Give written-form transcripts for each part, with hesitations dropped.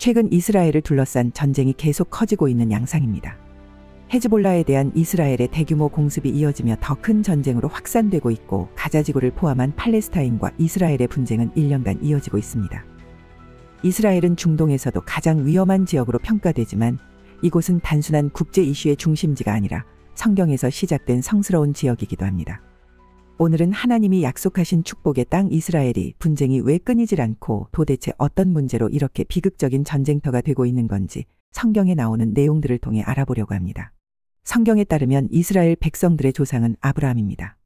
최근 이스라엘을 둘러싼 전쟁이 계속 커지고 있는 양상입니다. 헤즈볼라에 대한 이스라엘의 대규모 공습이 이어지며 더 큰 전쟁으로 확산되고 있고, 가자지구를 포함한 팔레스타인과 이스라엘의 분쟁은 1년간 이어지고 있습니다. 이스라엘은 중동에서도 가장 위험한 지역으로 평가되지만, 이곳은 단순한 국제 이슈의 중심지가 아니라 성경에서 시작된 성스러운 지역이기도 합니다. 오늘은 하나님이 약속하신 축복의 땅 이스라엘이 분쟁이 왜 끊이질 않고 도대체 어떤 문제로 이렇게 비극적인 전쟁터가 되고 있는 건지 성경에 나오는 내용들을 통해 알아보려고 합니다. 성경에 따르면 이스라엘 백성들의 조상은 아브라함입니다.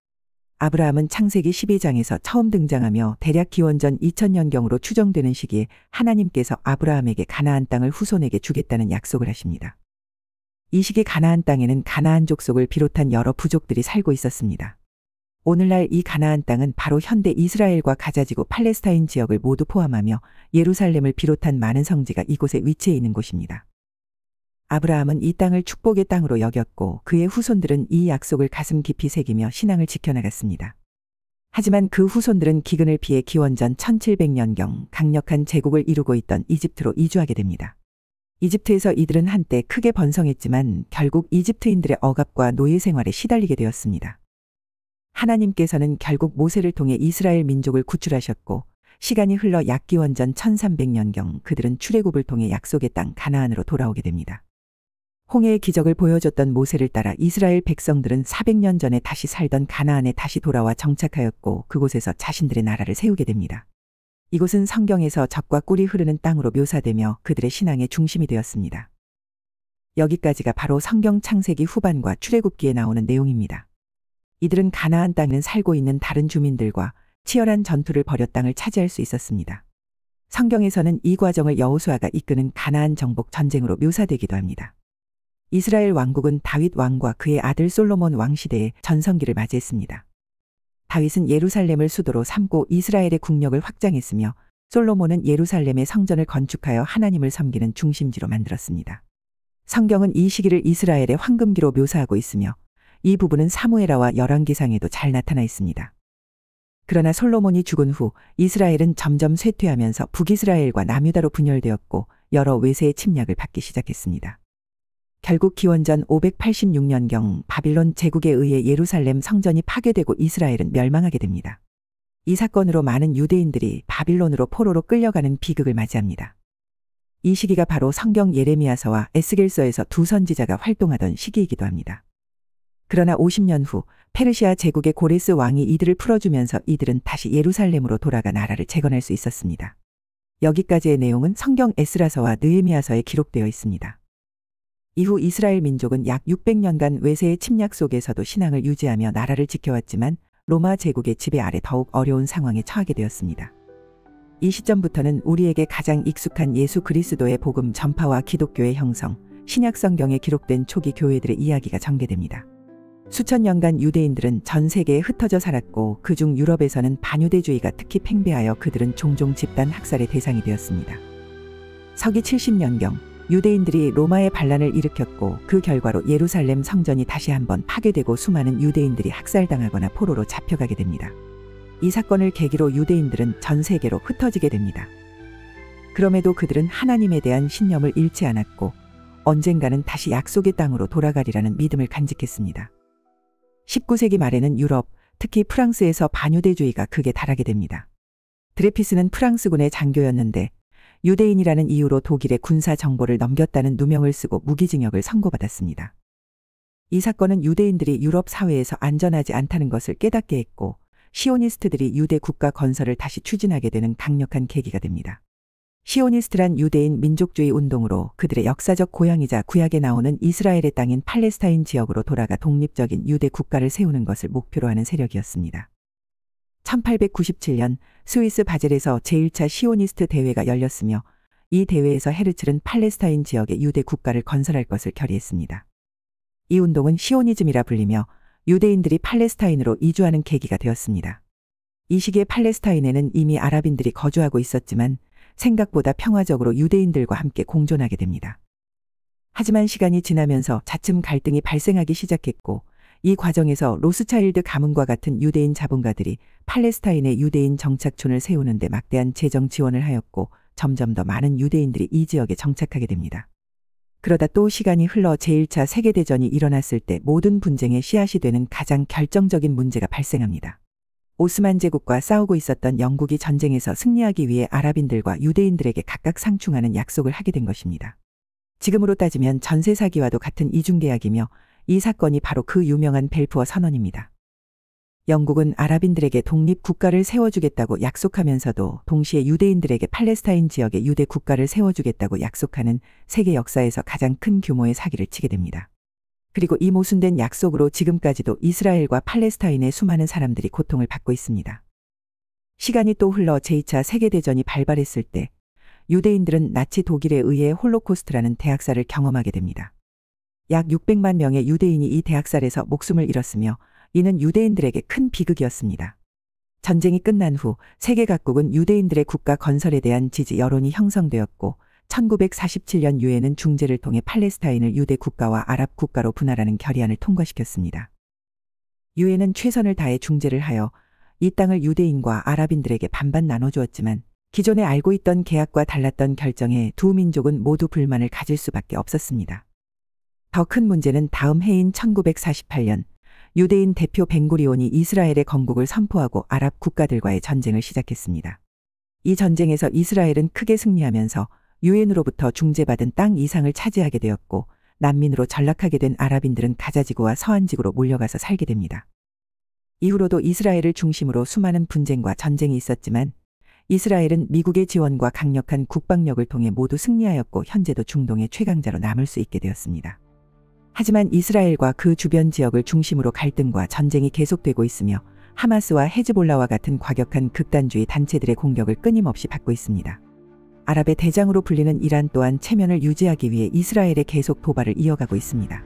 아브라함은 창세기 12장에서 처음 등장하며 대략 기원전 2000년경으로 추정되는 시기에 하나님께서 아브라함에게 가나안 땅을 후손에게 주겠다는 약속을 하십니다. 이 시기 가나안 땅에는 가나안 족속을 비롯한 여러 부족들이 살고 있었습니다. 오늘날 이 가나안 땅은 바로 현대 이스라엘과 가자지구 팔레스타인 지역을 모두 포함하며 예루살렘을 비롯한 많은 성지가 이곳에 위치해 있는 곳입니다. 아브라함은 이 땅을 축복의 땅으로 여겼고, 그의 후손들은 이 약속을 가슴 깊이 새기며 신앙을 지켜나갔습니다. 하지만 그 후손들은 기근을 피해 기원전 1700년경 강력한 제국을 이루고 있던 이집트로 이주하게 됩니다. 이집트에서 이들은 한때 크게 번성했지만 결국 이집트인들의 억압과 노예 생활에 시달리게 되었습니다. 하나님께서는 결국 모세를 통해 이스라엘 민족을 구출하셨고, 시간이 흘러 약 기원전 1300년경 그들은 출애굽을 통해 약속의 땅 가나안으로 돌아오게 됩니다. 홍해의 기적을 보여줬던 모세를 따라 이스라엘 백성들은 400년 전에 다시 살던 가나안에 다시 돌아와 정착하였고, 그곳에서 자신들의 나라를 세우게 됩니다. 이곳은 성경에서 젖과 꿀이 흐르는 땅으로 묘사되며 그들의 신앙의 중심이 되었습니다. 여기까지가 바로 성경 창세기 후반과 출애굽기에 나오는 내용입니다. 이들은 가나안 땅에는 살고 있는 다른 주민들과 치열한 전투를 벌여 땅을 차지할 수 있었습니다. 성경에서는 이 과정을 여호수아가 이끄는 가나안 정복 전쟁으로 묘사되기도 합니다. 이스라엘 왕국은 다윗 왕과 그의 아들 솔로몬 왕 시대에 전성기를 맞이했습니다. 다윗은 예루살렘을 수도로 삼고 이스라엘의 국력을 확장했으며, 솔로몬은 예루살렘의 성전을 건축하여 하나님을 섬기는 중심지로 만들었습니다. 성경은 이 시기를 이스라엘의 황금기로 묘사하고 있으며, 이 부분은 사무엘하와 열왕기상에도 잘 나타나 있습니다. 그러나 솔로몬이 죽은 후 이스라엘은 점점 쇠퇴하면서 북이스라엘과 남유다로 분열되었고, 여러 외세의 침략을 받기 시작했습니다. 결국 기원전 586년경 바빌론 제국에 의해 예루살렘 성전이 파괴되고 이스라엘은 멸망하게 됩니다. 이 사건으로 많은 유대인들이 바빌론으로 포로로 끌려가는 비극을 맞이합니다. 이 시기가 바로 성경 예레미야서와 에스겔서에서 두 선지자가 활동하던 시기이기도 합니다. 그러나 50년 후 페르시아 제국의 고레스 왕이 이들을 풀어주면서 이들은 다시 예루살렘으로 돌아가 나라를 재건할 수 있었습니다. 여기까지의 내용은 성경 에스라서와 느헤미야서에 기록되어 있습니다. 이후 이스라엘 민족은 약 600년간 외세의 침략 속에서도 신앙을 유지하며 나라를 지켜왔지만 로마 제국의 지배 아래 더욱 어려운 상황에 처하게 되었습니다. 이 시점부터는 우리에게 가장 익숙한 예수 그리스도의 복음 전파와 기독교의 형성, 신약 성경에 기록된 초기 교회들의 이야기가 전개됩니다. 수천 년간 유대인들은 전 세계에 흩어져 살았고, 그중 유럽에서는 반유대주의가 특히 팽배하여 그들은 종종 집단 학살의 대상이 되었습니다. 서기 70년경 유대인들이 로마의 반란을 일으켰고, 그 결과로 예루살렘 성전이 다시 한번 파괴되고 수많은 유대인들이 학살당하거나 포로로 잡혀가게 됩니다. 이 사건을 계기로 유대인들은 전 세계로 흩어지게 됩니다. 그럼에도 그들은 하나님에 대한 신념을 잃지 않았고, 언젠가는 다시 약속의 땅으로 돌아가리라는 믿음을 간직했습니다. 19세기 말에는 유럽, 특히 프랑스에서 반유대주의가 극에 달하게 됩니다. 드레피스는 프랑스군의 장교였는데 유대인이라는 이유로 독일의 군사 정보를 넘겼다는 누명을 쓰고 무기징역을 선고받았습니다. 이 사건은 유대인들이 유럽 사회에서 안전하지 않다는 것을 깨닫게 했고, 시오니스트들이 유대 국가 건설을 다시 추진하게 되는 강력한 계기가 됩니다. 시오니스트란 유대인 민족주의 운동으로 그들의 역사적 고향이자 구약에 나오는 이스라엘의 땅인 팔레스타인 지역으로 돌아가 독립적인 유대 국가를 세우는 것을 목표로 하는 세력이었습니다. 1897년 스위스 바젤에서 제1차 시오니스트 대회가 열렸으며, 이 대회에서 헤르츠는 팔레스타인 지역에 유대 국가를 건설할 것을 결의했습니다. 이 운동은 시오니즘이라 불리며 유대인들이 팔레스타인으로 이주하는 계기가 되었습니다. 이 시기에 팔레스타인에는 이미 아랍인들이 거주하고 있었지만 생각보다 평화적으로 유대인들과 함께 공존하게 됩니다. 하지만 시간이 지나면서 차츰 갈등이 발생하기 시작했고, 이 과정에서 로스차일드 가문과 같은 유대인 자본가들이 팔레스타인의 유대인 정착촌을 세우는 데 막대한 재정 지원을 하였고, 점점 더 많은 유대인들이 이 지역에 정착하게 됩니다. 그러다 또 시간이 흘러 제1차 세계대전이 일어났을 때 모든 분쟁의 씨앗이 되는 가장 결정적인 문제가 발생합니다. 오스만 제국과 싸우고 있었던 영국이 전쟁에서 승리하기 위해 아랍인들과 유대인들에게 각각 상충하는 약속을 하게 된 것입니다. 지금으로 따지면 전세 사기와도 같은 이중계약이며 이 사건이 바로 그 유명한 벨푸어 선언입니다. 영국은 아랍인들에게 독립 국가를 세워주겠다고 약속하면서도 동시에 유대인들에게 팔레스타인 지역에 유대 국가를 세워주겠다고 약속하는 세계 역사에서 가장 큰 규모의 사기를 치게 됩니다. 그리고 이 모순된 약속으로 지금까지도 이스라엘과 팔레스타인의 수많은 사람들이 고통을 받고 있습니다. 시간이 또 흘러 제2차 세계대전이 발발했을 때 유대인들은 나치 독일에 의해 홀로코스트라는 대학살을 경험하게 됩니다. 약 600만 명의 유대인이 이 대학살에서 목숨을 잃었으며 이는 유대인들에게 큰 비극이었습니다. 전쟁이 끝난 후 세계 각국은 유대인들의 국가 건설에 대한 지지 여론이 형성되었고 1947년 유엔은 중재를 통해 팔레스타인을 유대 국가와 아랍 국가로 분할하는 결의안을 통과시켰습니다. 유엔은 최선을 다해 중재를 하여 이 땅을 유대인과 아랍인들에게 반반 나눠주었지만 기존에 알고 있던 계약과 달랐던 결정에 두 민족은 모두 불만을 가질 수밖에 없었습니다. 더 큰 문제는 다음 해인 1948년 유대인 대표 벤구리온이 이스라엘의 건국을 선포하고 아랍 국가들과의 전쟁을 시작했습니다. 이 전쟁에서 이스라엘은 크게 승리하면서 유엔으로부터 중재받은 땅 이상을 차지하게 되었고 난민으로 전락하게 된 아랍인들은 가자지구와 서안지구로 몰려가서 살게 됩니다. 이후로도 이스라엘을 중심으로 수많은 분쟁과 전쟁이 있었지만 이스라엘은 미국의 지원과 강력한 국방력을 통해 모두 승리하였고 현재도 중동의 최강자로 남을 수 있게 되었습니다. 하지만 이스라엘과 그 주변 지역을 중심으로 갈등과 전쟁이 계속되고 있으며 하마스와 헤즈볼라와 같은 과격한 극단주의 단체들의 공격을 끊임없이 받고 있습니다. 아랍의 대장으로 불리는 이란 또한 체면을 유지하기 위해 이스라엘에 계속 도발을 이어가고 있습니다.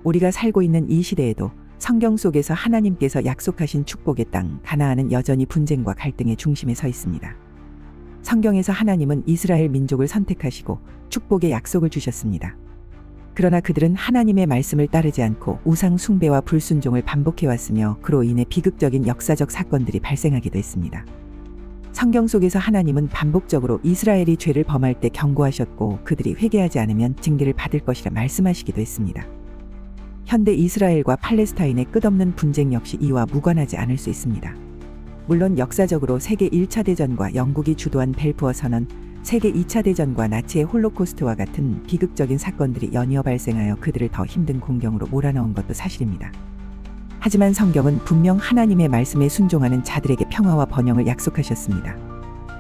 우리가 살고 있는 이 시대에도 성경 속에서 하나님께서 약속하신 축복의 땅 가나안은 여전히 분쟁과 갈등의 중심에 서 있습니다. 성경에서 하나님은 이스라엘 민족을 선택하시고 축복의 약속을 주셨습니다. 그러나 그들은 하나님의 말씀을 따르지 않고 우상 숭배와 불순종을 반복해왔으며 그로 인해 비극적인 역사적 사건들이 발생하기도 했습니다. 성경 속에서 하나님은 반복적으로 이스라엘이 죄를 범할 때 경고하셨고 그들이 회개하지 않으면 징계를 받을 것이라 말씀하시기도 했습니다. 현대 이스라엘과 팔레스타인의 끝없는 분쟁 역시 이와 무관하지 않을 수 있습니다. 물론 역사적으로 세계 1차 대전과 영국이 주도한 벨푸어 선언, 세계 2차 대전과 나치의 홀로코스트와 같은 비극적인 사건들이 연이어 발생하여 그들을 더 힘든 공경으로 몰아넣은 것도 사실입니다. 하지만 성경은 분명 하나님의 말씀에 순종하는 자들에게 평화와 번영을 약속하셨습니다.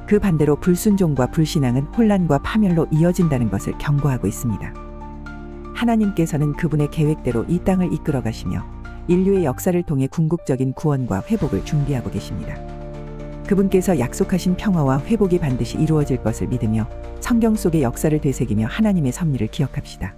그 반대로 불순종과 불신앙은 혼란과 파멸로 이어진다는 것을 경고하고 있습니다. 하나님께서는 그분의 계획대로 이 땅을 이끌어 가시며 인류의 역사를 통해 궁극적인 구원과 회복을 준비하고 계십니다. 그분께서 약속하신 평화와 회복이 반드시 이루어질 것을 믿으며 성경 속의 역사를 되새기며 하나님의 섭리를 기억합시다.